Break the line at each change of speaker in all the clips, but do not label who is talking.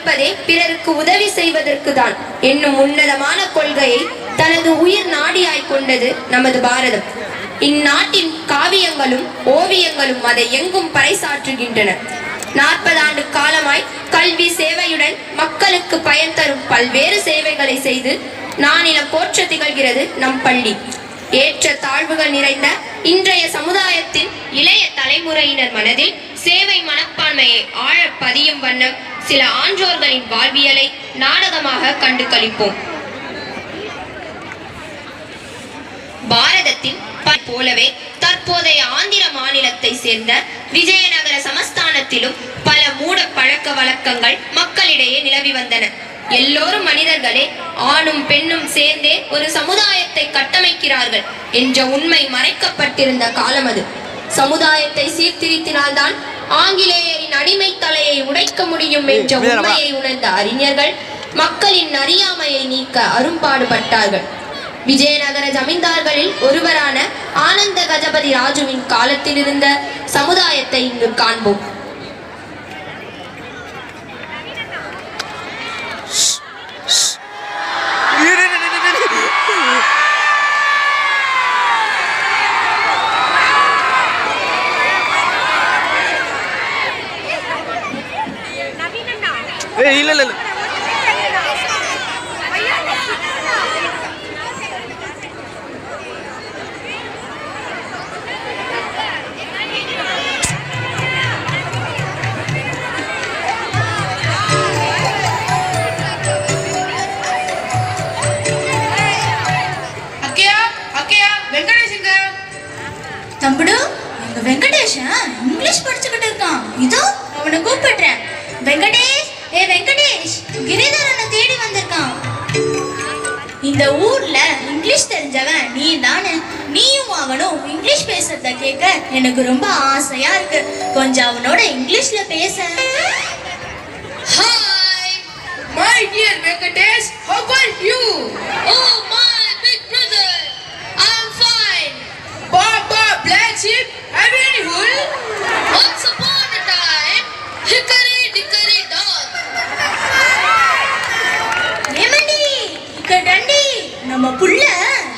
இருப்பதே பிறருக்கு உதவி செய்வதற்கு தான் என்னும் உன்னதமான கொள்கையை தனது உயிர் நாடியாய் கொண்டது நமது பாரதம். இந்நாட்டின் காவியங்களும் ஓவியங்களும் அதை எங்கும் பறைசாற்றுகின்றன. 40 ஆண்டு காலமாய் கல்வி சேவையுடன் மக்களுக்கு பயன் தரும் பல்வேறு சேவைகளை செய்து நானிலம் போற்ற திகழ்கிறது நம் பள்ளி. ஏற்ற தாழ்வுகள் நிறைந்த இன்றைய சமுதாயத்தின் இளைய தலைமுறையினர் மனதில் சேவை மனப்பான்மையை ஆழ பதியும் வண்ணம் சில ஆன்றோர்களின் வாழ்வியலை நாடகமாக கண்டு களிப்போம். பாரதத்தின் போலவே தற்போதைய ஆந்திர மாநிலத்தை சேர்ந்த விஜயநகர சமஸ்தானத்திலும் பல மூட பழக்க வழக்கங்கள் மக்களிடையே நிலவி வந்தன. எல்லோரும் மனிதர்களே, ஆணும் பெண்ணும் சேர்ந்தே ஒரு சமுதாயத்தை கட்டமைக்கிறார்கள் என்ற உண்மை மறைக்கப்பட்டிருந்த காலம் அது. சமுதாயத்தை சீர்திருத்தினால்தான் ஆங்கிலேயரின் அடிமை தலையை உடைக்க முடியும் என்ற உண்மையை உணர்ந்த அறிஞர்கள் மக்களின் அறியாமையை நீக்க அரும்பாடுபட்டார்கள். விஜயநகர ஜமீன்தார்களில் ஒருவரான ஆனந்த கஜபதி ராஜுவின் காலத்தில் இருந்த சமுதாயத்தை இங்கு காண்போம்.
தம்புடு, எங்க வெங்கடேஷ் இங்கிலீஷ் படிச்சுக்கிட்டு இருக்கான். இதோ அவனை கூப்பிடுறேன். வெங்கடேஷ், ஏ வெங்கடேஷ், கிரிதரனை தேடி வந்திருக்கான். இந்த ஊர்ல இங்கிலீஷ் தெரிஞ்சவன் நீ தானே. நீயும் அவனும் இங்கிலீஷ் பேசுறத கேட்க எனக்கு ரொம்ப ஆசையா இருக்கு. கொஞ்சம் அவனோட இங்கிலீஷ்ல பேச.
Hi, my dear Venkatesh, how are you? Oh, my big brother, I'm fine. Baba, black sheep, have you any wool? Once upon a time, hickory dickory dock.
ஏமண்டி, இக்கடண்டி, நம்ம புள்ள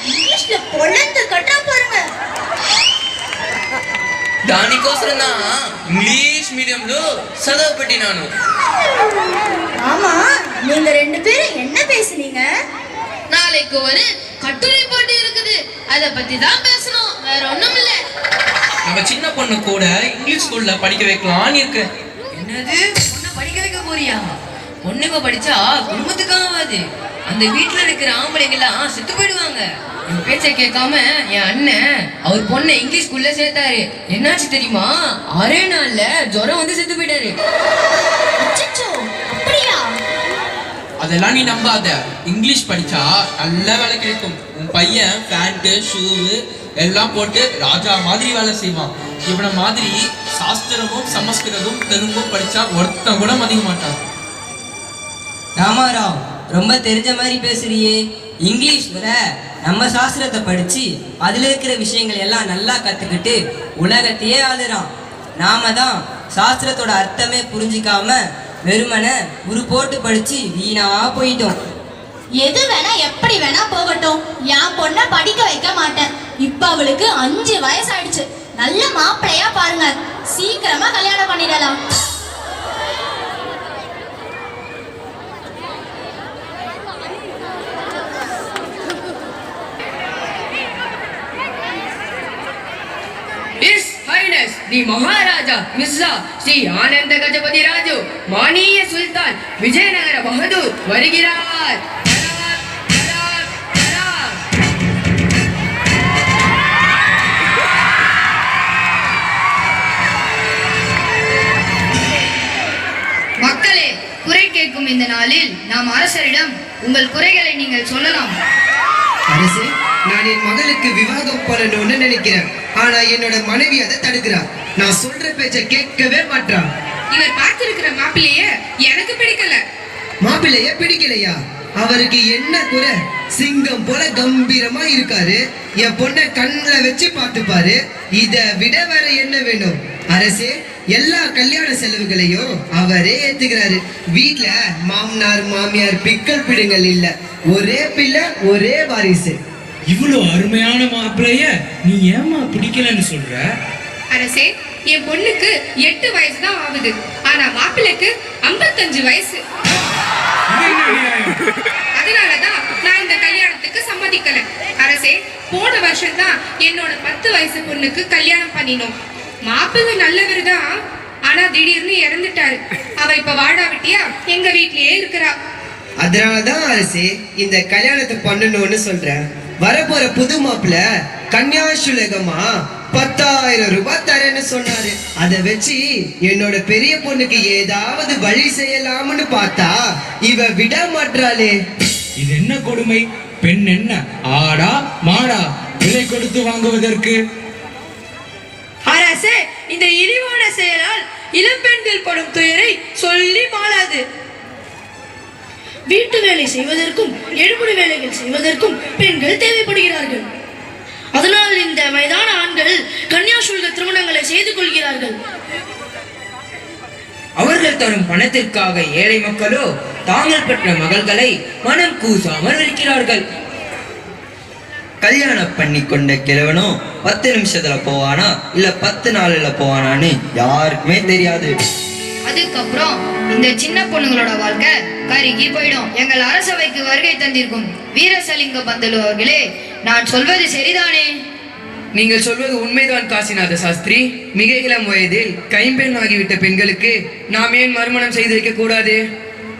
இங்கிலீஷ்ல பொழந்து கட்டா பாருங்க.
దానికోసం ఇంగ్లీష్ మీడియంలో చదవపెట్టినాను.
ஆமா, நீங்க ரெண்டு பேரும் என்ன பேசுனீங்க?
நாளைக்கு ஒரு கட்டுரை போட்டி இருக்குது, அத பத்தி தான் பேசணும், வேற ஒண்ணும் இல்ல.
நம்ம சின்ன பொண்ணு கூட இங்கிலீஷ் ஸ்கூல்ல படிக்க வைக்கலாம்னு இருக்கு.
என்னது, பொண்ணை படிக்க வைக்க போறியா? பொண்ணுங்க படிச்சா குடும்பத்துக்கு ஆகாது. அந்த வீட்டுல இருக்கிற ஆம்பளைங்கெல்லாம் செத்து போயிடுவாங்க. என் பேச்சை கேட்காம என் அண்ணன் அவர் பொண்ணை இங்கிலீஷ் ஸ்கூல்ல சேர்த்தாரு. என்னாச்சு தெரியுமா? 6 நாள்ல ஜுரம் வந்து செத்து போயிட்டாரு.
அப்படியா?
அதெல்லாம் நீ நம்பாத. இங்கிலீஷ் படிச்சா நல்ல வேலை கிடைக்கும். உன் பையன் பேண்ட் ஷூ எல்லாம் போட்டு ராஜா மாதிரி வேலை செய்வான். இவனை மாதிரி சாஸ்திரமும் சமஸ்கிருதமும் தெலுங்கும் படிச்சா ஒருத்தன் கூட மதிக்க மாட்டான்.
ராமாராவ், ரொம்ப தெரிஞ்ச மாதிரி பேசுறியே. இங்கிலீஷ்ல நம்ம சாஸ்திரத்தை படிச்சு அதுல இருக்கிற விஷயங்கள் எல்லாம் நல்லா கத்துக்கிட்டு உலகத்தையே ஆளுறான். நாம தான் சாஸ்திரத்தோட அர்த்தமே புரிஞ்சிக்காம வெறுமனை உரு போட்டு படிச்சு வீணா போயிட்டோம்.
எது வேணா எப்படி வேணா போகட்டும், என் பொண்ணை படிக்க வைக்க மாட்டேன். இப்ப அவளுக்கு 5 வயசாயிடுச்சு. நல்ல மாப்பிள்ளையா பாருங்க, சீக்கிரமா கல்யாணம் பண்ணிடலாம்.
His Highness the Maharaja Mirza Sri Ananda Gajapati Raju மானிய சுல்தான் விஜயநகர பகதூர் வருகிறார்.
மக்களே, குறை கேட்கும் இந்த நாளில் நாம் அரசரிடம் உங்கள் குறைகளை நீங்கள் சொல்லலாம்.
அரசே, நான் என் மகளுக்கு விவாகம் பண்ணணும்னு நினைக்கிறேன். ஆனா என்னோட மனைவி அதை தடுக்கிறார். நான் சொல்ற பேச்ச கேட்கவே மாட்டான்.
இவர் பார்த்திருக்கிற மாப்பிள்ளைய எனக்கு பிடிக்கல.
மாப்பிள்ளைய பிடிக்கலையா? அவருக்கு என்ன குறை? சிங்கம் போல கம்பீரமா இருக்காரு. என் பொண்ணை கண்ணுல வச்சு பார்த்துப்பாரு. இதை விட வேற என்ன வேணும்? அரசே, எல்லா கல்யாண செலவுகளையும் அவரே ஏத்துக்கிறாரு. வீட்ல மாமனார் மாமியார் பிக்கல் பிடுங்கள் இல்ல, ஒரே பிள்ளை ஒரே வாரிசு.
இவ்வளவு அருமையான மாப்பிள்ளைய நீ ஏமா பிடிக்கலன்னு சொல்ற?
அரசே, என் பொண்ணுக்கு 8 வயசு தான் ஆகுது. ஆனா மாப்பிள்ளைக்கு 55 வயசு.
இது என்ன நியாயம்?
அதனாலதான் நான் இந்த கல்யாணத்துக்கு சம்மதிக்கல. அரசே, போன வருஷம் தான் என்னோட 10 வயசு பொண்ணுக்கு கல்யாணம் பண்ணினோம். மாப்பிள்ளை நல்லவர் தான், ஆனா திடீர்னு இறந்துட்டாரு. அவ இப்ப வாழாவிட்டியா எங்க வீட்லயே இருக்கிறா.
அதனாலதான் அரசே இந்த கல்யாணத்தை பண்ணணும்னு சொல்றேன். வரப்போற புது மாப்பிள்ள கன்னியாசுலகமா 10,000 ரூபாய் தரேன்னு சொன்னாரு. அதை வச்சு என்னோட பெரிய பொண்ணுக்கு ஏதாவது வழி செய்யலாம்னு பார்த்தா இவ விட மாட்டாளே.
இது என்ன கொடுமை? பெண் என்ன ஆடா மாடா விலை கொடுத்து வாங்குவதற்கு?
அரசே, இந்த இழிவான செயலால் இளம்பெண்கள் படும் துயரை சொல்லி மாளாது.
வீட்டு வேலை செய்வதற்கும் எடுபடி வேலைகள் செய்வதற்கும் பெண்கள் தேவைப்படுகிறார்கள். அதனால் இந்த வயதான ஆண்கள் கன்னியாசுல்க திருமணங்களை செய்து கொள்கிறார்கள்.
அவர்கள் தரும் பணத்திற்காக ஏழை மக்களோ தாங்கள் பெற்ற மகள்களை மனம் கூசாமல் இருக்கிறார்கள்.
கல்யாணம் பண்ணி கொண்ட கிழவனும் 10 நிமிஷத்துல போவானா இல்ல 10 நாள்ல போவானான்னு யாருக்குமே தெரியாது.
அதுக்கப்புறம் இந்த சின்ன பொண்ணுங்களோட வாழ்க்கை கருகி போயிடும். எங்கள் அரசவைக்கு வருகை தந்திருக்கும் வீரசலிங்க பந்தலு அவர்களே, நான் சொல்வது சரிதானே?
நீங்கள் சொல்வது உண்மைதான் காசிநாத சாஸ்திரி. மிக இளம் வயதில் கைம்பெண் ஆகிவிட்ட பெண்களுக்கு நாம் ஏன் மறுமணம் செய்து வைக்க கூடாது?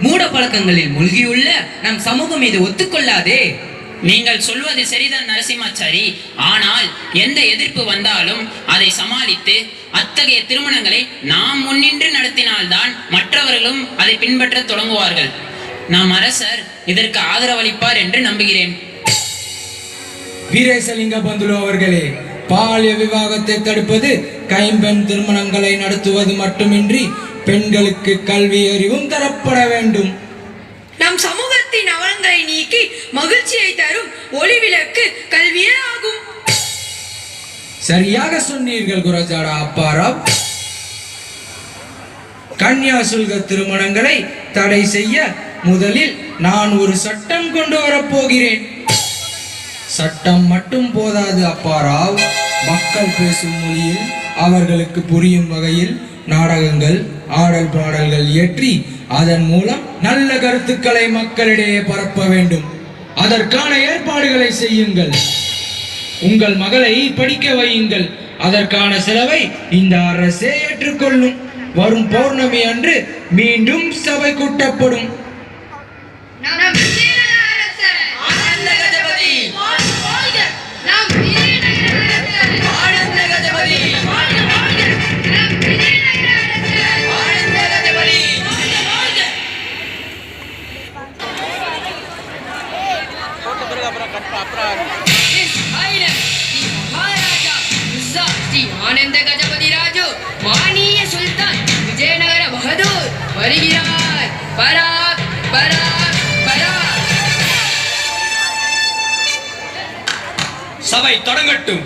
மூட பழக்கங்களில் மூழ்கியுள்ள நம் சமூகம் இது ஒத்துக்கொள்ளாதே.
நீங்கள் சொல்வது சரிதான் நரசிம்மாச்சாரி. ஆனால் எந்த எதிர்ப்பு வந்தாலும் அதை சமாளித்து அத்தகைய திருமணங்களை நாம் முன்னின்று நடத்தினால்தான் மற்றவர்களும் அதை பின்பற்ற தொடங்குவார்கள். நாம் அரசர் இதற்கு ஆதரவளிப்பார் என்று நம்புகிறேன்.
வீரேசலிங்க பந்துலு அவர்களே, பாலிய விவாகத்தை தடுப்பது, கைம்பெண் திருமணங்களை நடத்துவது மட்டுமின்றி பெண்களுக்கு கல்வி அறிவும் தரப்பட வேண்டும்.
நம் சமூகத்தின் அவலங்களை நீக்கி மகிழ்ச்சியை தரும் ஒளிவிளக்கு கல்வியே ஆகும்.
சரியாக சொன்னீர்கள் குரஜாடா அப்பாராவ். கன்னியாசுல்க திருமணங்களை தடை செய்ய முதலில் நான் ஒரு சட்டம் கொண்டு வரப்போகிறேன். சட்டம் மட்டும் போதாது அப்பாராவ். மக்கள் பேசும் மொழியில் அவர்களுக்கு புரியும் வகையில் நாடகங்கள் ஆடல் பாடல்கள் இயற்றி அதன் மூலம் நல்ல கருத்துக்களை மக்களிடையே பரப்ப வேண்டும். அதற்கான ஏற்பாடுகளை செய்யுங்கள். உங்கள் மகளை படிக்க வையுங்கள். அதற்கான செலவை இந்த அரசே ஏற்றுக்கொள்ளும். வரும் பௌர்ணமி அன்று மீண்டும் சபை கூட்டப்படும்.
ஆனந்த கஜபதி ராஜு மானிய சுல்தான் விஜயநகர பகதூர் வருகிறார். பராக் பராக் பராக்.
சபை தொடங்கட்டும்.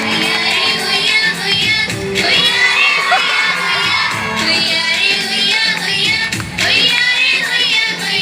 Oya, oya, oya, oya, oya, oya, oya, oya, oya,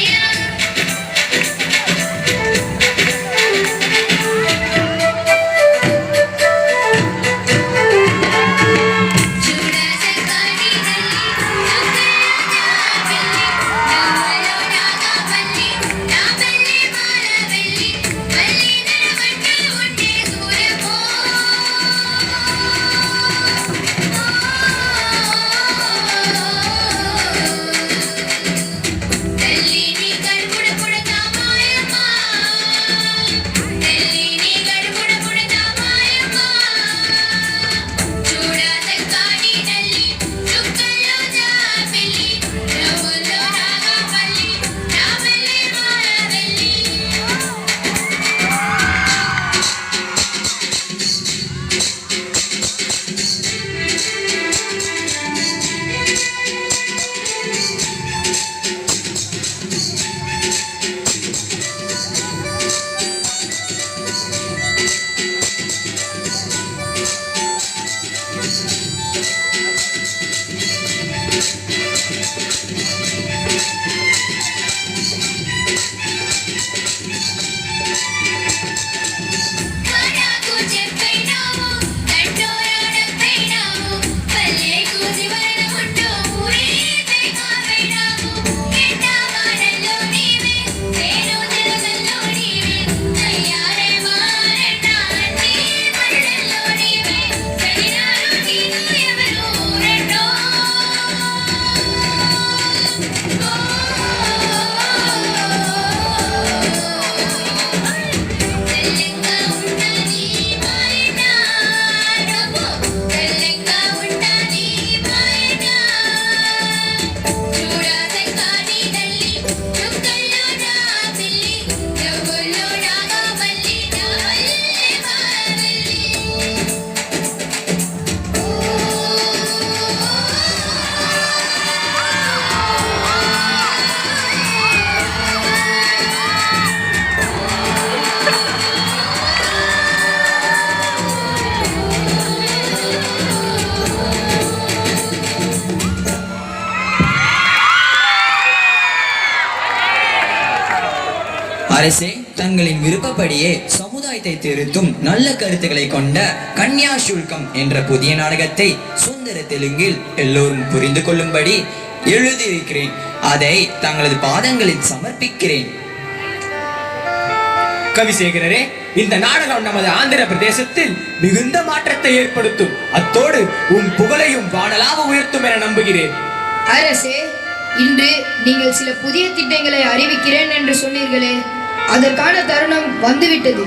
அரசே, தங்களின் விருப்பப்படியே சமுதாயத்தை திருத்தும் நல்ல கருத்துக்களை கொண்ட கன்யா சுல்கம் என்ற புதிய நாடகத்தை சுந்தர தெலுங்கில் எல்லோரும் புரிந்து கொள்ளும்படி எழுதியிருக்கிறேன். அதை தங்களது பாதங்களில் சமர்ப்பிக்கிறேன்.
கவிசேகரரே, இந்த நாடகம் நமது ஆந்திர பிரதேசத்தில் மிகுந்த மாற்றத்தை ஏற்படுத்தும். அத்தோடு உன் புகழையும் வானலாக உயர்த்தும் என நம்புகிறேன்.
அரசே, இன்று நீங்கள் சில புதிய திட்டங்களை அறிவிக்கிறேன் என்று சொன்னீர்களே, அதற்கான தருணம் வந்துவிட்டது.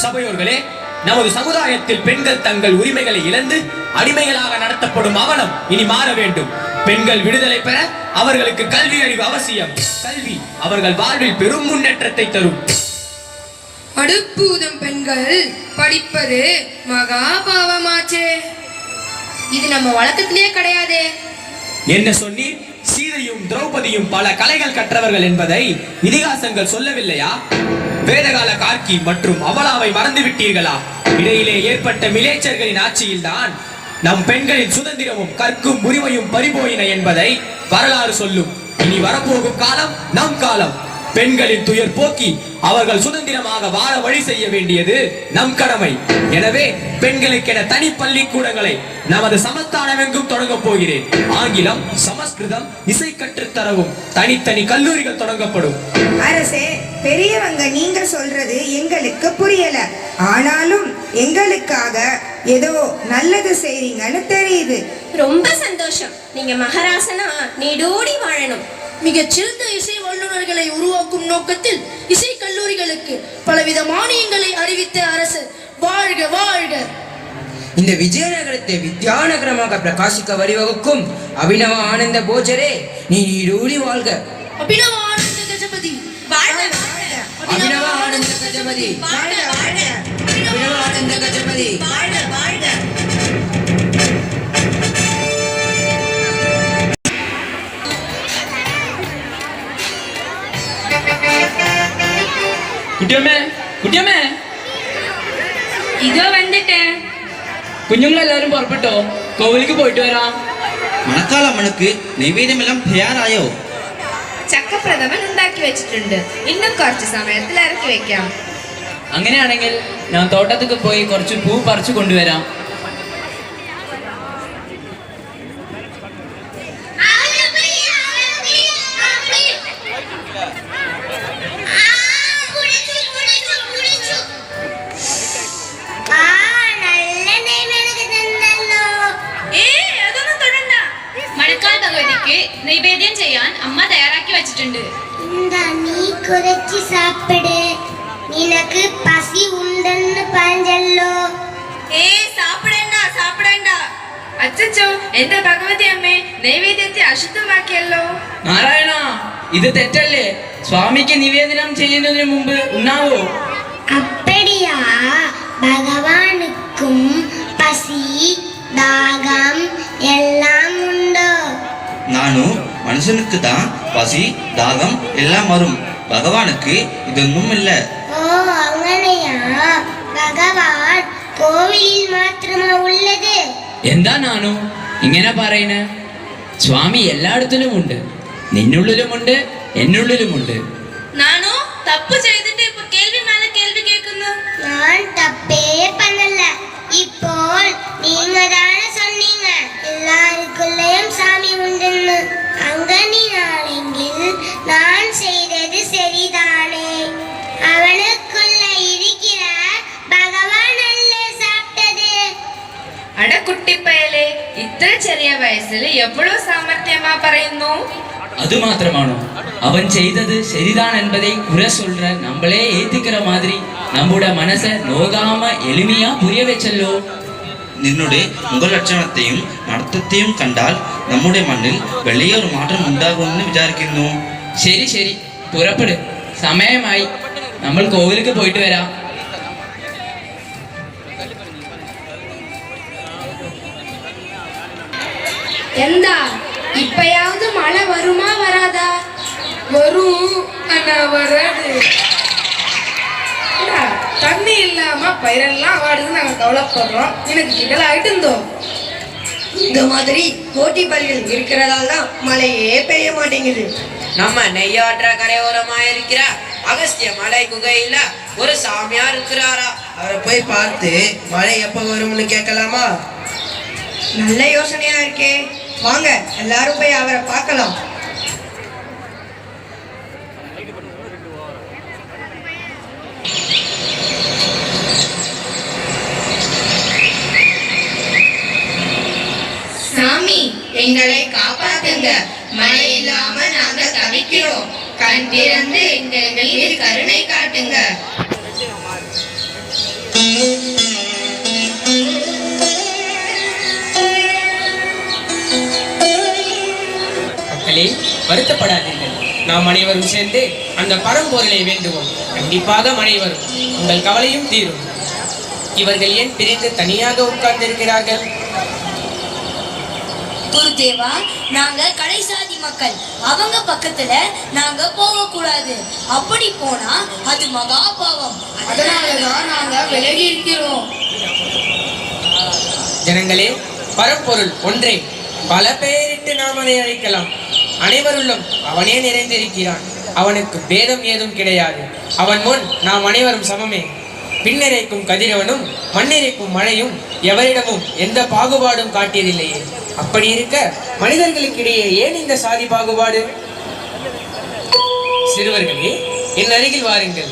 சபையோர்களே, நமது சமுதாயத்தில் பெண்கள் தங்கள் உரிமைகளை இழந்து அடிமைகளாக நடத்தப்படும் அவலம் இனி மாற வேண்டும். பெண்கள் விடுதலை பெற அவர்களுக்கு கல்வி அறிவு அவசியம். கல்வி அவர்கள் வாழ்வில் பெரும் முன்னேற்றத்தை தரும்.
அடுப்பூதும் பெண்கள் படிப்பது மகாபாவமாச்சே. இது நம்ம வழக்கத்திலேயே கிடையாதே.
என்ன சொன்னி? சீதையும் திரௌபதியும் பல கலைகள் கற்றவர்கள் என்பதை இதிகாசங்கள் சொல்லவில்லையா? வேதகால கார்க்கி மற்றும் அபலாவை மறந்துவிட்டீர்களா? இடையிலே ஏற்பட்ட மிலேச்சர்களின் ஆட்சியில்தான் நம் பெண்களின் சுதந்திரமும் கற்கும் உரிமையும் பறிபோயின என்பதை வரலாறு சொல்லும். இனி வரப்போகும் காலம் நம் காலம். பெண்களின் துயர் போக்கி அவர்கள் சுதந்திரமாக வாழ வழி செய்ய வேண்டியது நம் கடமை. எனவே பெண்களுக்கென தனி பள்ளிக்கூடங்களை நமது சமஸ்தானம் எங்கும் தொடங்கப் போகிறேன். ஆங்கிலம், சமஸ்கிருதம், இசை கற்றுத்தரவும் தனித்தனி கல்லூரிகள் தொடங்கப்படும்.
அரசே, பெரியவங்க நீங்க சொல்றது எங்களுக்கு புரியல. ஆனாலும் எங்களுக்காக ஏதோ நல்லது செய்றீங்கன்னு தெரியுது.
ரொம்ப சந்தோஷம். நீங்க மகாராசனா நீடோடி வாழணும்.
மிகச்சிறந்த இசை வல்லுநர்களை உருவாக்கும் நோக்கத்தில் இசை கல்லூரிகளுக்கு பலவித மானியங்களை அறிவித்த அரசர் வாழ்க வாழ்க.
இந்த விஜயநகரத்தை வித்யாநகரமாக பிரகாசிக்க வழிவகுக்கும் அபினவ ஆனந்த போஜரே, நீ நீடூழி வாழ்க.
அபினவ ஆனந்த கஜபதி
வாழ்க வாழ்க.
அபினவ ஆனந்த கஜபதி
வாழ்க வாழ்க.
அபினவ ஆனந்த கஜபதி
வாழ்க வாழ்க.
குட்டியம்மே, குட்டியம்மே,
இதோ வந்துட்டேன்.
കുഞ്ഞുങ്ങൾ എല്ലാവരും പുറപ്പെട്ടോ? കോവിലേക്ക് പോയിട്ട് വരാം.
മണക്കാലമ്മക്ക് നൈവേദ്യമെല്ലാം തയ്യാറായോ?
ചക്കപ്രഥമൻ ഉണ്ടാക്കി വെച്ചിട്ടുണ്ട്. ഇന്നും കുറച്ച് സമയത്തിൽ ഇറക്കി വെക്കാം.
അങ്ങനെയാണെങ്കിൽ ഞാൻ തോട്ടത്തേക്ക് പോയി കുറച്ച് പൂ പറിച്ചു കൊണ്ടുവരാം.
മണക്കാൽ ഭഗവതിക്ക് നൈവേദ്യം ചെയ്യാൻ അമ്മ തയ്യാറാക്കി വെച്ചിട്ടുണ്ട്.
നീ കുറച്ച് സാപ്പിട്, നിനക്ക് പസി ഉണ്ടെന്ന് പറഞ്ഞല്ലോ.
സാപ്പിടണ്ട സാപ്പിടണ്ട. അച്ചച്ചോ, എന്റെ ഭഗവതി അമ്മേ, നൈവേദ്യത്തെ അശുദ്ധമാക്കിയല്ലോ.
നാരായണ, ഇത് തെറ്റല്ലേ? സ്വാമിക്ക് നിവേദനം ചെയ്യുന്നതിന് മുമ്പ് ഉണ്ണാവോ?
அப்படியா? பகவானுக்கும் பசி தாகம் எல்லாம் உண்டு.
நானும் மனுஷனுக்கு தான் பசி தாகம் எல்லாம் வரும். பகவானுக்கு இதொன்னும் இல்ல.
ஓ, അങ്ങനെയാ? ഭഗവാൻ കോവിലിൽ മാത്രമാ ഉള്ളത്?
എന്താ നാണു ഇങ്ങനെ പറയുന്നേ? സ്വാമി എല്ലായിടത്തിലും ഉണ്ട്. നിന്നുള്ളിലുമുണ്ട്, എന്നുള്ളിലുമുണ്ട്.
നാണു തപ്പ് ചെയ്തിട്ട് ഇപ്പൊ കേൾവി മേലെ കേൾവി കേൾക്കുന്നു.
ഞാൻ തപ്പേ பண்ணல. ഇപ്പോൾ நீங்க தானே சொன்னீங்க எல்லாருக்குள்ளேயும் சாமி உண்டுன்னு. அங்கனினாலெங்கில் நான் செய்தது சரிதானே? அவனுக்குள்ள இருக்கிற பகவான் அல்ல சாப்பிட்டது.
അട കുട്ടിപ്പയലെ, ഇത്ര ചെറിയ വയസ്സിൽ എപ്പോഴും സാമർത്ഥ്യമാ പറയുന്നു.
அது மாத்திரமானோ? அவன் செய்தது சரிதான் என்பதை குறை சொல்ற நம்மளே ஏத்துக்கிற மாதிரி நம்முடைய மனசை நோகாம எளிமையா புரிய வச்சல்லோ.
നിന്നുടെ മുഖലക്ഷണത്തെയും നടത്തത്തെയും കണ്ടാൽ നമ്മുടെ മണ്ണിൽ വലിയൊരു മാറ്റം ഉണ്ടാകുമെന്ന് വിചാരിക്കുന്നു.
ശരി ശരി, പുറപ്പെട്. സമയമായി. നമ്മൾ കോവിലേക്ക് പോയിട്ട് വരാം.
എന്താ இப்பயாவது மழை வருமா வராதா? வரும், ஆனா வராது. தண்ணி இல்லாம பயிரெல்லாம் வாடுது, நாங்க கவலைப்படுறோம். எனக்கு கிண்டல் ஆயிட்டு இருந்தோம்.
இந்த மாதிரி போட்டி பள்ளிகள் இருக்கிறதால தான் மழையே பெய்ய மாட்டேங்குது.
நம்ம நெய்யாற்ற கரையோரமா இருக்கிற
அகஸ்திய மலை குகையில ஒரு சாமியார் இருக்கிறாரா.
அவரை போய் பார்த்து மழை எப்ப வரும்னு கேட்கலாமா?
நல்ல யோசனையா இருக்கே. வாங்க எல்லாரும் போய் அவரை பார்க்கலாம்.
சாமி, எங்களை காப்பாத்துங்க. மழை இல்லாம நாங்க தவிக்கிறோம். கண் திறந்து எங்கள் மீது கருணை காட்டுங்க.
மக்களே, வருத்தப்படாதீர்கள். நாம் அனைவரும் சேர்ந்து அந்த பரம்பொருளை வேண்டுவோம். கண்டிப்பாக மழை வரும், உங்கள் கவலையும் தீரும். இவர்கள் ஏன் பிரிந்து தனியாக உட்கார்ந்திருக்கிறார்கள்?
குருதேவா, நாங்க கடைசாதி மக்கள். அவங்க பக்கத்துல நாங்க போக கூடாது. அப்படி போனா அது மகா பாவம்.
அதனாலதான் நாங்க விலகி இருக்கிறோம்.
ஜனங்களே, பரம்பொருள் ஒன்றே. பல பெயரிட்டு நாம் அதை அழைக்கலாம். அனைவருள்ளும் அவனே நிறைந்திருக்கிறான். அவனுக்கு பேதம் ஏதும் கிடையாது. அவன் முன் நாம் அனைவரும் சமமே. பின்னிறைக்கும் கதிரவனும் மண்ணிறைக்கும் மழையும் எவரிடமும் எந்த பாகுபாடும் காட்டியதில்லையே. அப்படி இருக்க மனிதர்களுக்கிடையே ஏன் இந்த சாதி பாகுபாடு? சிறுவர்களே, என் அருகில் வாருங்கள்.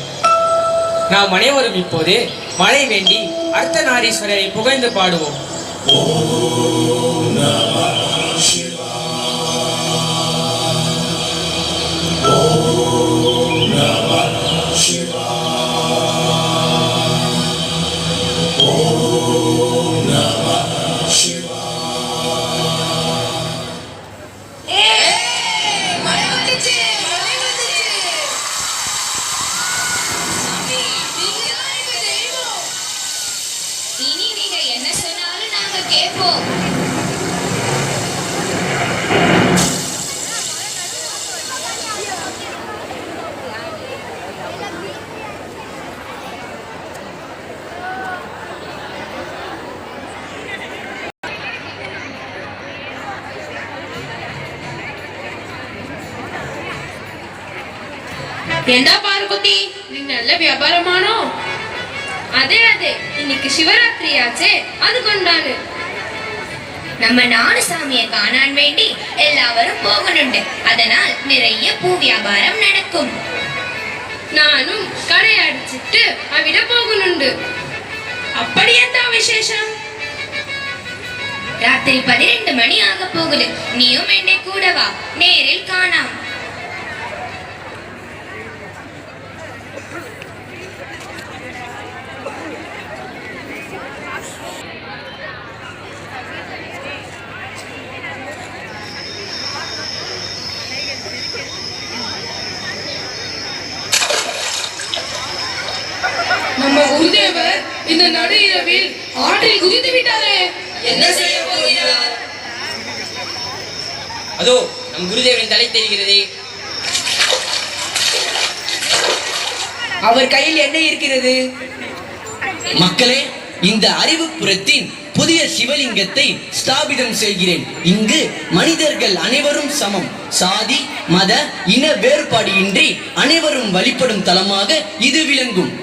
நாம் அனைவரும் இப்போது மழை வேண்டி அர்த்தநாரீஸ்வரரை புகழ்ந்து பாடுவோம்.
இனி நீங்க என்ன சொன்னாலும் நாங்க கேட்போம்.
என்ன பார்வதி, நீ நல்ல வியாபாரமானோ?
அதே இன்னைக்கு சிவராத்திரி ஆச்சே, அது கொண்டாடு. நம்ம நாடு சாமியை காணான் வேண்டி எல்லாரும் போகணுண்டு. அதனால் நிறைய பூ வியாபாரம் நடக்கும்.
நானும் கடை அடிச்சிட்டு அவிட போகணுண்டு. அப்படி என்ன விசேஷம்?
ராத்திரி 12 மணி ஆக போகுது. நீயும் என்னை கூட வா, நேரில் காணாம்.
நம்ம குருதேவர் இந்த நடு இரவில் ஆற்றில் குதித்து விட்டாரே. என்ன செய்ய போகிறார்?
அதோ நம் குருதேவரின் தலை தெரிகிறதே.
அவர் கையில் என்ன இருக்கிறது?
மக்களே, இந்த அறிவுப்புறத்தின் புதிய சிவலிங்கத்தை ஸ்தாபிதம் செய்கிறேன். இங்கு மனிதர்கள் அனைவரும் சமம். சாதி மத இன வேறுபாடு இன்றி அனைவரும் வழிபடும் தலமாக இது விளங்கும்.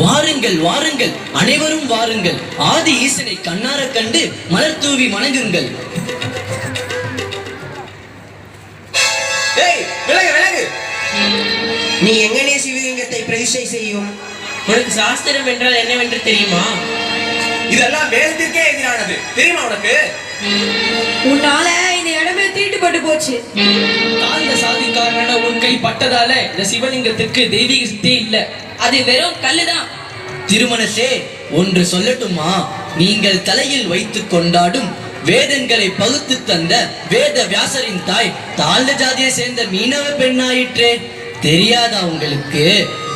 வாருங்கள் வாருங்கள், அனைவரும் வாருங்கள். ஆதி ஈசனை கண்ணார கண்டு மலர் தூவி வணங்குங்கள்.
நீ எங்கனே சிவலிங்கத்தை பிரதிஷ்டை செய்யும்?
உனக்கு சாஸ்திரம் என்றால் என்னவென்று தெரியுமா?
இதெல்லாம் வேதத்திற்கே எதிரானது, தெரியுமா உனக்கு?
உன்னால இந்த இடமே தீட்டுப்பட்டு போச்சு.
தாழ்ந்த சாதிக்காரனான உன் கை பட்டதால இந்த சிவலிங்கத்திற்கு தெய்வீக சக்தியே இல்ல.
அது வெறும் கல்லுதான்.
திருமணசே, ஒன்று சொல்லட்டுமா? நீங்கள் தலையில் வைத்துக் கொண்டாடும் வேதங்களை பகுத்து தந்த வேத வியாசரின் தாய் தாழ்ந்த ஜாதியை சேர்ந்த மீனவ பெண்ணாயிற்றே. தெரியாதா உங்களுக்கு?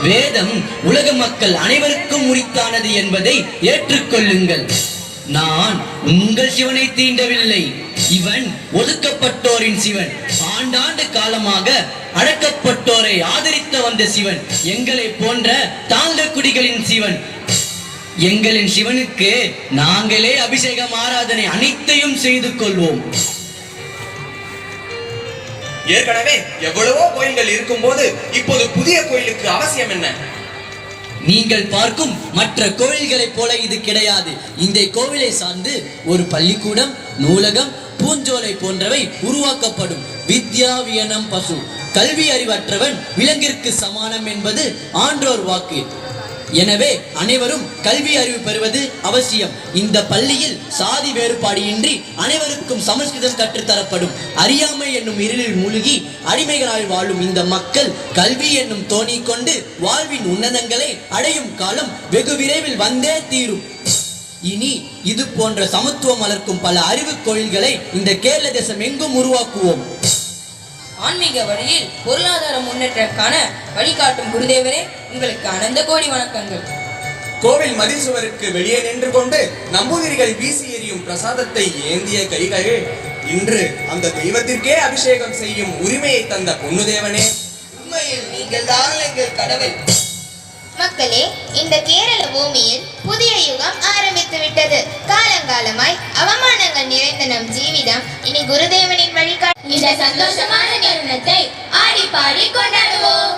வேதம் உலக மக்கள் அனைவருக்கும் உரித்தானது என்பதை ஏற்றுக்கொள்ளுங்கள். நான் உங்கள் சிவனை தீண்டவில்லை. இவன் ஒதுக்கப்பட்டோரின் சிவன். ஆண்டாண்டு காலமாக அடக்கப்பட்டோரை ஆதரித்து வந்த சிவன். எங்களை போன்ற தாழ்ந்த குடிகளின் சிவன். எங்களின் சிவனுக்கு நாங்களே அபிஷேகம் ஆராதனை அனைத்தையும் செய்து கொள்வோம்.
ஏற்கனவே எவ்வளவோ கோயில்கள் இருக்கும்போது இப்போது புதிய கோயிலுக்கு அவசியம் என்ன?
நீங்கள் பார்க்கும் மற்ற கோவில்களைப் போல இது கிடையாது. இந்த கோவிலை சார்ந்து ஒரு பள்ளிக்கூடம், நூலகம், பூஞ்சோலை போன்றவை உருவாக்கப்படும். வித்யா வியனம் பசு. கல்வி அறிவற்றவன் விலங்கிற்கு சமானம் என்பது ஆன்றோர் வாக்கு. எனவே அனைவரும் கல்வி அறிவு பெறுவது அவசியம். இந்த பள்ளியில் சாதி வேறுபாடு இன்றி அனைவருக்கும் சமஸ்கிருதம் கற்றுத்தரப்படும். அறியாமை என்னும் இருளில் மூழ்கி அடிமைகளால் வாழும் இந்த மக்கள் கல்வி என்னும் தோணி கொண்டு வாழ்வின் உன்னதங்களை அடையும் காலம் வெகு விரைவில் வந்தே தீரும். இனி இது போன்ற சமத்துவம் வளர்க்கும் பல அறிவு கோயில்களை இந்த கேரள தேசம் எங்கும் உருவாக்குவோம்.
ஆன்மீக வழியில் பொருளாதார முன்னேற்றம் காண வழிகாட்டும் குருதேவரே, உங்களுக்கு அனந்த கோடி வணக்கங்கள்.
கோவில் மதில் சுவருக்கு வெளியே நின்று கொண்டு நம்பூதிரிகள் வீசி எறியும் பிரசாதத்தை ஏந்திய கைகள் இன்று அந்த தெய்வத்திற்கே அபிஷேகம் செய்யும் உரிமையை தந்த பொன்னுதேவனே,
உண்மையில் நீங்கள் தான் எங்கள் கடவுள்.
மக்களே, இந்த கேரள பூமியில் புதிய யுகம் ஆரம்பித்து விட்டது. காலங்காலமாய் அவமானங்கள் நிறைந்த நம் ஜீவிதம் இனி குருதேவனின் வழிகாட்டு இந்த சந்தோஷமான தருணத்தை ஆடி பாடி கொண்டாடுவோம்.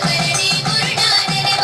கரணி குருநாதரே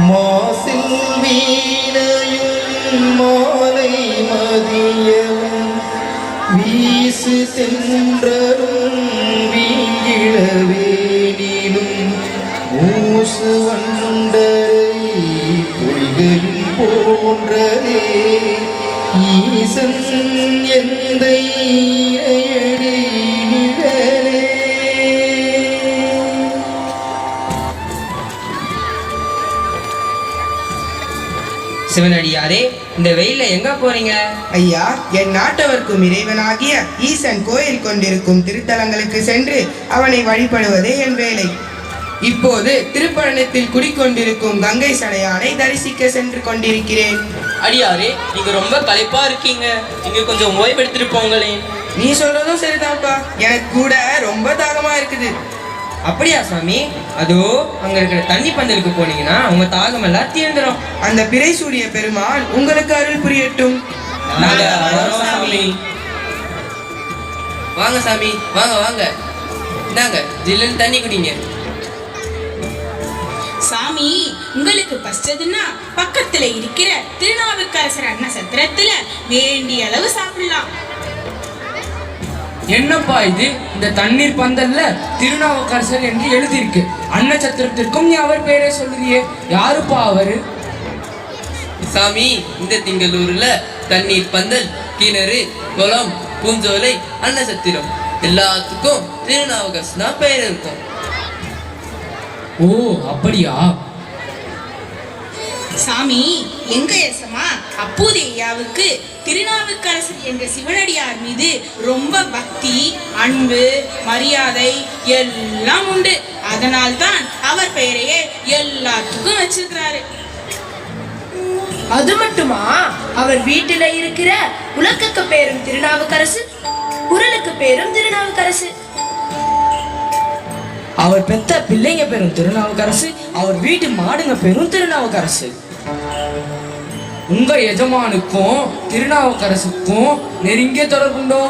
மாசில் வீணையும் மாலை மதியமும் வீசு சென்றரும் வீங்கிழவேனிலும் மூசு வண்டரை பொய்களும் போன்றதே ஈசன் எந்தை இறையடி நிழலே.
சிவனடியாரே, இந்த வெயில்ல எங்க போறீங்க?
ஐயா, என் நாட்டவர்க்கும் இறைவனாகிய ஈசன் கோயில் கொண்டிருக்கும் திருத்தலங்களுக்கு சென்று அவனை வழிபடுவதே என் வேலை. இப்போது திருப்பழனத்தில் குடிக்கொண்டிருக்கும் கங்கை சடையானை தரிசிக்க சென்று கொண்டிருக்கிறேன்.
அடியாரே, நீங்க ரொம்ப களைப்பா இருக்கீங்க, நீங்க கொஞ்சம் ஓய்வு எடுத்துட்டு போங்களேன்.
நீ சொல்றதும் சரிதான்ப்பா, எனக்கு கூட ரொம்ப தாகமா இருக்குது.
அப்படியா சாமி? அதோ அங்க இருக்கிற தண்ணி பந்தலுக்கு போனீங்கன்னா உங்க தாகம் எல்லாம் தீர்ந்துடும்.
அந்த பிறை சூடிய பெருமாள் உங்களுக்கு அருள் புரியட்டும்.
வாங்க சாமி, வாங்க வாங்க, இந்தாங்க ஜில்லுன்னு தண்ணி குடிங்க.
சாமி, உங்களுக்கு பசிச்சதுன்னா பக்கத்துல இருக்கிற திருநாவுக்கரசர் அன்ன சத்திரத்துல வேண்டிய அளவு சாப்பிடலாம்.
என்னப்பா இது? இந்த தண்ணீர் பந்தல்ல திருநாவுக்கரசர் என்று எழுதியிருக்கு. அன்னச்சத்திரத்திற்கும் நீ அவர் பெயரை சொல்லுறியே, யாருப்பா அவரு? சாமி, இந்த திங்களூர்ல தண்ணீர் பந்தல், கிணறு, குளம், பூஞ்சோலை, அன்னசத்திரம் எல்லாத்துக்கும் திருநாவுக்கரசர் தான் பெயர் இருக்கும். ஓ, அப்படியா?
சாமி, எங்க எசமா அப்பூதையாவுக்கு திருநாவுக்கரசர் என்ற சிவனடியார் மீது ரொம்ப பக்தி, அன்பு, மரியாதை எல்லாம் உண்டு. அதனால்தான் அவர் பெயரையே எல்லாத்துக்கும் வச்சிருக்கிறாரு.
அது மட்டுமா, அவர் வீட்டில இருக்கிற உலக்குக்கு பேரும் திருநாவுக்கரசு, குரலுக்கு பேரும் திருநாவுக்கரசு.
அவர் பெத்த பிள்ளைங்க பேரும் திருநாவுக்கரசு, அவர் வீட்டு மாடுங்க பேரும் திருநாவுக்கரசு. உங்க எஜமானுக்கும் திருநாவுக்கரசுக்கும் நெருங்கிய தொடர்புண்டோ?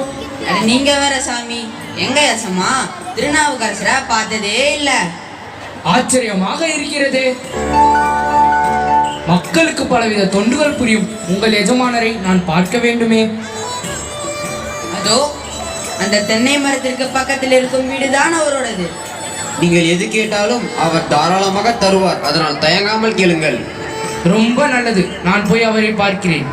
நீங்க வேற சாமி, எங்க எசமா திருநாவுக்கரசரை பார்த்ததே இல்ல.
ஆச்சரியமாக இருக்கிறது. மக்களுக்கு பலவித தொண்டுகள் புரியும் உங்கள் எஜமானரை நான் பார்க்க வேண்டுமே.
அதோ அந்த தென்னை மரத்திற்கு பக்கத்தில் இருக்கும் வீடுதான் அவரோடது.
நீங்கள் எது கேட்டாலும் அவர் தாராளமாக தருவார், அதனால் தயங்காமல் கேளுங்கள்.
ரொம்ப நல்லது, நான் போய் அவரை பார்க்கிறேன்.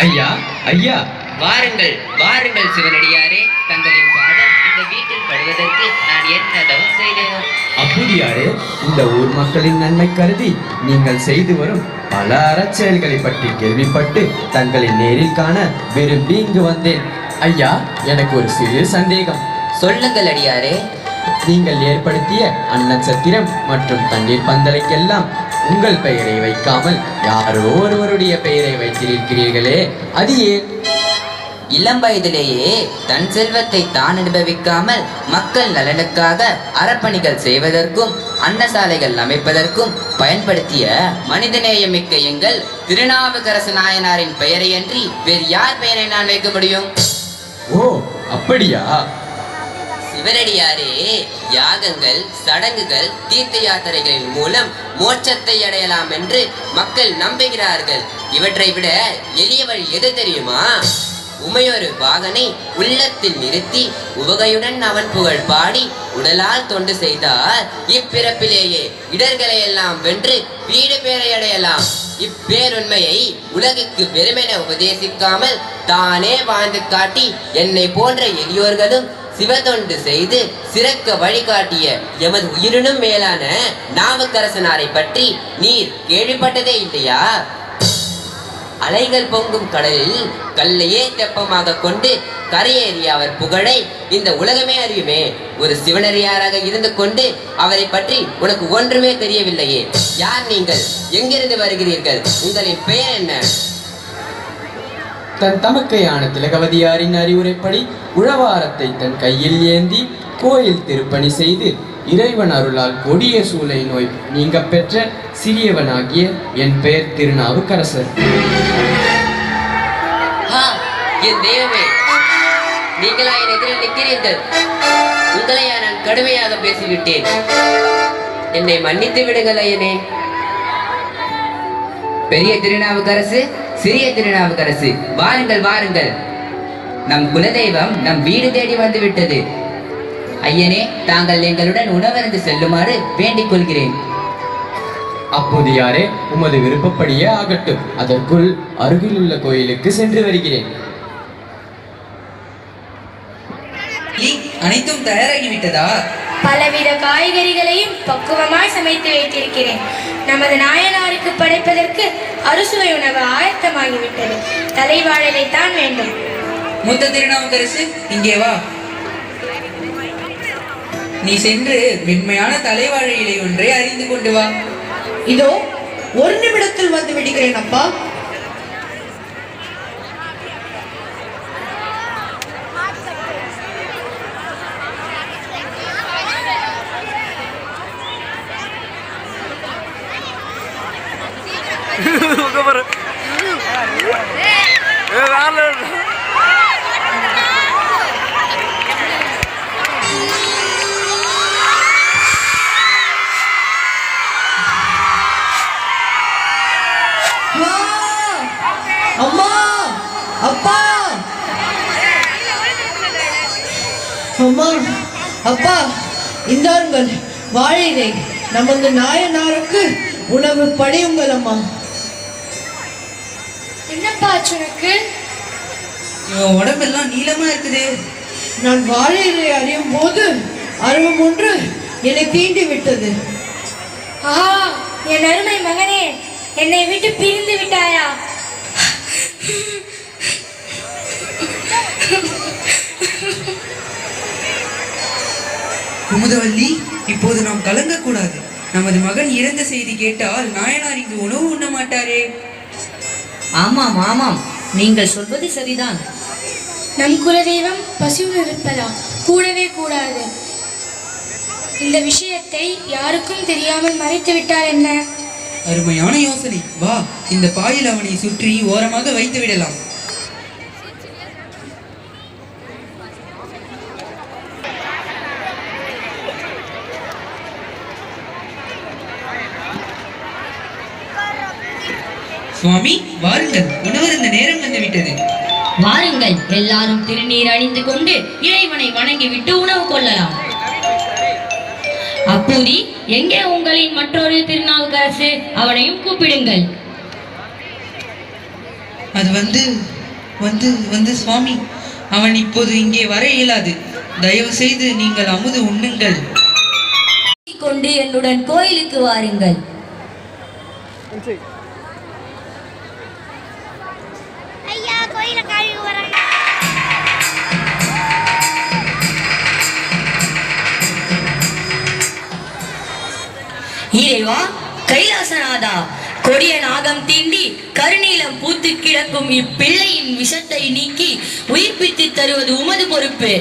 ஐயா, ஐயா,
வாருங்கள் வாருங்கள் சிவனடியாரே, தங்களின் பாதம் இந்த வீட்டில் படுவதற்கு நான் என்ன தவம் செய்தேனோ.
அப்புதியாரே, இந்த ஊர் மக்களின் நன்மை கருதி நீங்கள் செய்து வரும் பல அறச்செயல்களை பற்றி கேள்விப்பட்டு தங்களை நேரில் காண விரும்பி இங்கு வந்தேன். ஐயா, எனக்கு ஒரு சிறு சந்தேகம்.
சொல்லுங்கள் அடியாரே.
நீங்கள் ஏற்படுத்திய அன்னச்சத்திரம் மற்றும் தண்ணீர் பந்தலைக்கெல்லாம் உங்கள் பெயரை வைக்காமல் யாரோ ஒருவருடைய பெயரை வைத்திருக்கிறீர்களே, அது ஏன்?
இளம் வயதிலேயே தன் செல்வத்தை தான் அனுபவிக்காமல் மக்கள் நலனுக்காக அறப்பணிகள் செய்வதற்கும் அன்னசாலைகள் அமைப்பதற்கும் பயன்படுத்திய மனிதநேயமிக்க எங்கள் திருநாவுக்கரசு நாயனாரின் பெயரையன்றி வேறு யார் பெயரை நான் வைக்க முடியும்?
ஓ, அப்படியா?
சிவனடியாரே, யாகங்கள், சடங்குகள், தீர்த்த யாத்திரைகளின் மூலம் மோட்சத்தை அடையலாம் என்று மக்கள் நம்புகிறார்கள். இவற்றை விட எளிய வழி எது தெரியுமா? உமையொரு பாகனை உள்ளத்தில் நிறுத்தி உவகையுடன் அவன் புகழ் பாடி உடலால் தொண்டு செய்தால் இப்பிறப்பிலேயே இடர்களை எல்லாம் வென்று வீடு பேரை அடையலாம். இப்பேருண்மையை உலகுக்கு வெறுமென உபதேசிக்காமல் தானே வாழ்ந்து காட்டி என்னை போன்ற எளியோர்களும் சிவதொண்டு செய்து சிறக்க வழிகாட்டிய எமது உயிரினும் மேலான நாவுக்கரசனாரை பற்றி நீர் கேள்விப்பட்டதே இல்லையா? அலைகள் பொங்கும் கடலில் கல்லையே தெப்பமாக கொண்டு கரையேறிய அவர் புகழை இந்த உலகமே அறியுமே. ஒரு சிவனடியாராக இருந்து கொண்டு அவரை பற்றி உனக்கு ஒன்றுமே தெரியவில்லையே. யார் நீங்கள்? எங்கிருந்து வருகிறீர்கள்? உங்களின் பெயர் என்ன?
தன் தமக்கையான திலகவதியாரின் அறிவுரைப்படி உழவாரத்தை தன் கையில் ஏந்தி கோயில் திருப்பணி செய்து இறைவன் அருளால் கொடிய சூளை நோய் நீங்க பெற்ற சிறியவனாகிய என் பெயர் திருநாவுக்கரசர்.
என் தெய்வமே,
நீங்களா என் எதிரில் நிற்கிறீர்கள்? உங்களையா நான் கடுமையாக பேசிவிட்டேன்? என்னை மன்னித்து விடுங்கள் ஐயனே.
பெரிய திருநாவுக்கரசு, சிறிய திருநாவுக்கரசு, வாருங்கள் வாருங்கள். நம் குலதெய்வம் நம் வீடு தேடி வந்து விட்டது. ஐயனே, தாங்கள் எங்களுடன் உணவருந்து செல்லுமாறு வேண்டிக் கொள்கிறேன்.
அப்போதியாரே, உமது விருப்பப்படியே ஆகட்டும். அதற்குள் அருகில் உள்ள கோயிலுக்கு சென்று வருகிறேன்.
அனைத்தும் தயாராகிவிட்டதா?
பலவித காய்கறிகளையும் பக்குவமாய் சமைத்து வைத்திருக்கிறேன். நமது நாயனாருக்கு படைப்பதற்கு அறுசுவை உணவு ஆயத்தமாகிவிட்டது. தலைவாழலை தான் வேண்டும்.
மூத்த திருநாவுக்கரசு, இங்கே வா. நீ சென்று மென்மையான தலைவாழை இலை ஒன்றை அறிந்து கொண்டு வா.
இதோ ஒரு நிமிடத்தில் வந்து விடுகிறேன் அப்பா. அம்மா, அப்பா, அம்மா, அப்பா, இந்தாருங்கள் வாழையிலை. நமது நாயனாருக்கு உணவு படையுங்கள் அம்மா.
என்னப்பா ஆச்சு உனக்கு?
உடம்பெல்லாம் நீளமா இருக்குது.
நான் வாழையிலை அறியும் போது அருவம் ஒன்று என்னை தீண்டி விட்டது.
ஆஹா, என் அருமை மகனே, என்னை விட்டு பிரிந்து விட்டாயா?
குமுதவல்லி, இப்போது நாம் கலங்கக்கூடாது. நமது மகன் இறந்த செய்தி கேட்டால் நாயனார் இங்கு உணவு உண்ண மாட்டாரே.
ஆமாம் ஆமாம், நீங்கள் சொல்வது சரிதான்.
நம் குலதெய்வம் பசியுடன் இருப்பதா? கூடவே கூடாது. இந்த விஷயத்தை யாருக்கும் தெரியாமல் மறைத்து விட்டால் என்ன?
அருமையான யோசனை. வா, இந்த பாயில் அவனை சுற்றி ஓரமாக வைத்து விடலாம். சுவாமி, வாருங்கள், உணவருந்த நேரம் வந்து விட்டது.
வாருங்கள், எல்லாரும் திருநீர் அணிந்து கொண்டு இறைவனை வணங்கிவிட்டு உணவு கொள்ளலாம். அப்போதி எங்கே உங்களின் மற்றொரு திருநாவுக்கரசு? அவனையும் கூப்பிடுங்கள்.
அது வந்து சுவாமி, அவன் இப்போது இங்கே வர இயலாது. தயவு செய்து நீங்கள் அமுது உண்ணுங்கள்.
கொண்டு என்னுடன் கோயிலுக்கு வாருங்கள்.
ஐயா, கோயில கழுவி வராங்க.
இறைவா, கைலாசநாதா, கொடிய நாகம் தீண்டி கருநீலம் பூத்து கிடக்கும் இப்பிள்ளையின் விஷத்தை நீக்கி உயிர்ப்பித்து தருவது உமது பொறுப்பு.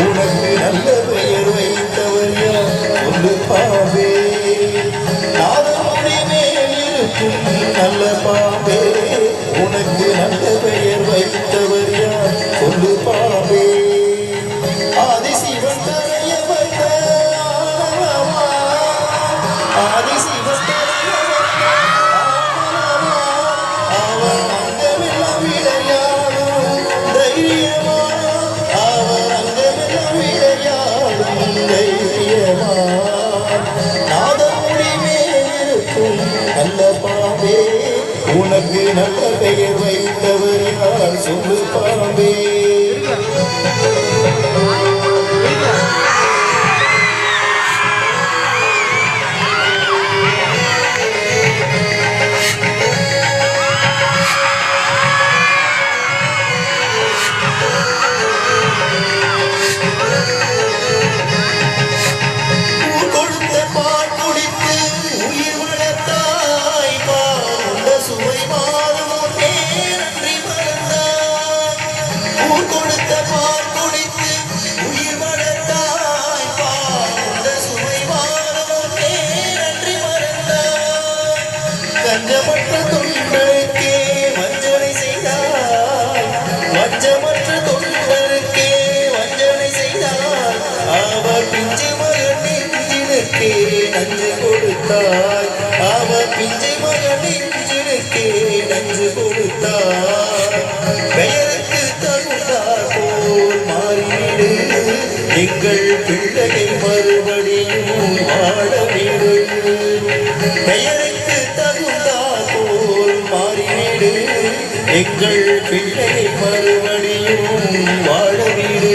உனக்கு நல்ல பெயர் வைத்தவர் யார் சொல்லு பாவே. நாதமுடி மேல் இருக்கும் நல்ல பாவே, உனக்கு நல்ல பெயர் வைத்தவர் யார் சொல்லு பாவே. ஆதிசிவன் தரைய வந்த ஆனவமா, ஆதிசிவன் தரைய வந்த ஆனவமா, அவன் அங்கமெல்லாம் விளையாடும் தைரியமா, அவன் அங்கமெல்லாம் விளையாடும் தைரியமா. நாதமுடி மேல் இருக்கும் நல்ல பாவே, உனக்கு நல்ல பெயர் வைத்தவர் யார் சொல்லு பாவே. கொடுத்த பால் குடித்து உயிர் வளர்த்தார். கொடுத்தாய் அவ பிஞ்சை மகன் நெஞ்சினுக்கே நெஞ்சு கொடுத்தாய் பெயருக்கு தகுந்தார் போல் மாறிவிடு எங்கள் பிள்ளையை மறுபடியும் வாழவிடு பெயருக்கு தகுந்தார் போல் மாறிவிடு எங்கள் பிள்ளையை மறுபடியும் வாழவிடு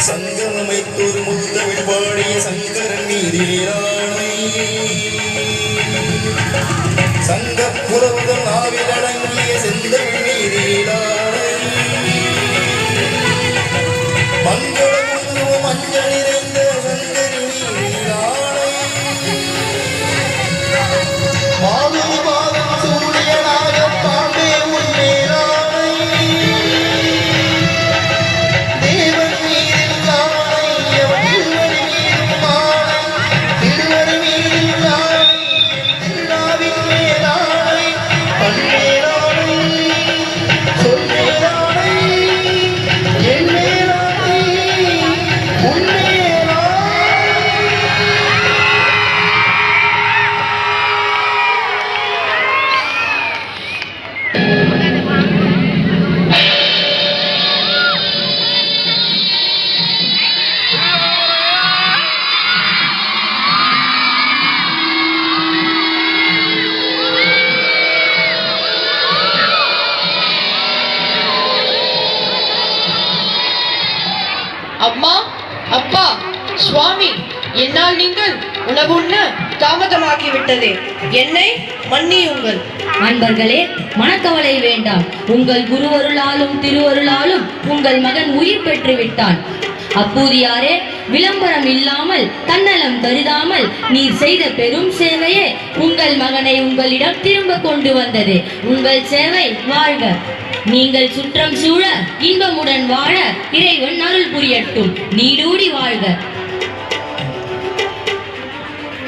சங்கமமைத்தொரு முத்தமிழ் பாடிய சங்கரன் நீதியானை சங்கப்புறவுகள் நாவில் அடங்கிய செந்தமிழ் நீதியானை மங்களமும் மஞ்சள் நிறைந்த சங்கரி நீதியானை மாதவி மாதம் சூரியனாக பாண்டே உன்னேரானை தேவன் மீதில் ஆணை எவன் திருவடி மீதும் ஆணை திருவடி மீதில் ஆணை திருநாவின் மேலாணை பன்னேராணை சொல்லேராணை என் மேலாணை உன்னேராணை.
அம்மா, அப்பா, சுவாமி, என்னால் நீங்கள் உணவு உண்ண தாமதமாகிவிட்டதே, என்னை மன்னியுங்கள்.
அன்பர்களே, மனக்கவலை வேண்டாம். உங்கள் குருவருளாலும் திருவருளாலும் உங்கள் மகன் உயிர் பெற்று விட்டான். அப்பூதியாரே, விளம்பரம் இல்லாமல் தன்னலம் கருதாமல் நீர் செய்த பெரும் சேவையே உங்கள் மகனை உங்களிடம் திரும்ப கொண்டு வந்தது. உங்கள் சேவை வாழ்க. நீங்கள் சுற்றம் சூழ இன்பமுடன் வாழ இறைவன் அருள் புரியட்டும். நீடூடி வாழ்க.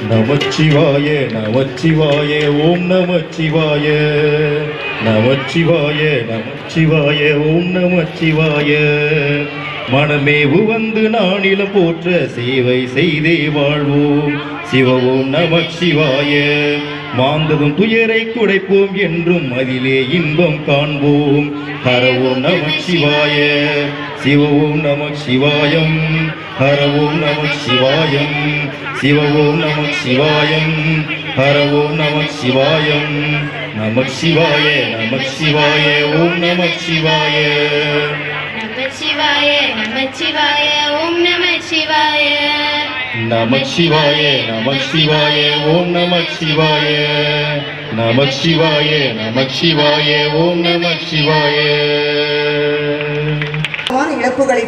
நமச்சிவாய நமச்சிவாய ஓம் நமச்சிவாய நமச்சிவாய நமச்சிவாய ஓம் நமச்சிவாய மனமேவு வந்து நானிலம் போற்ற சேவை செய்தே வாழ்வோம் சிவ ஓம் நமச்சிவாய மாந்ததும் துயரை குடைப்போம் என்றும் அதிலே இன்பம் காண்போம் ஹர ஓம் நமச்சிவாய சிவ ஓம் நமச்சிவாயம் ஹர ஓம் நமச்சிவாயம் சிவ ஓம் நமச்சிவாயம் ஹர ஓம் நமச்சிவாயம் நமச்சிவாய நமச்சிவாய ஓம் நமச்சிவாய
நமச்சிவாய நமச்சிவாய ஓம் நமச்சிவாய
நமச்சிவாய நமச்சிவாய ஓம் நமச்சிவாய நமச்சிவாய நமச்சிவாய ஓம் நமச்சிவாய
இழப்புகளை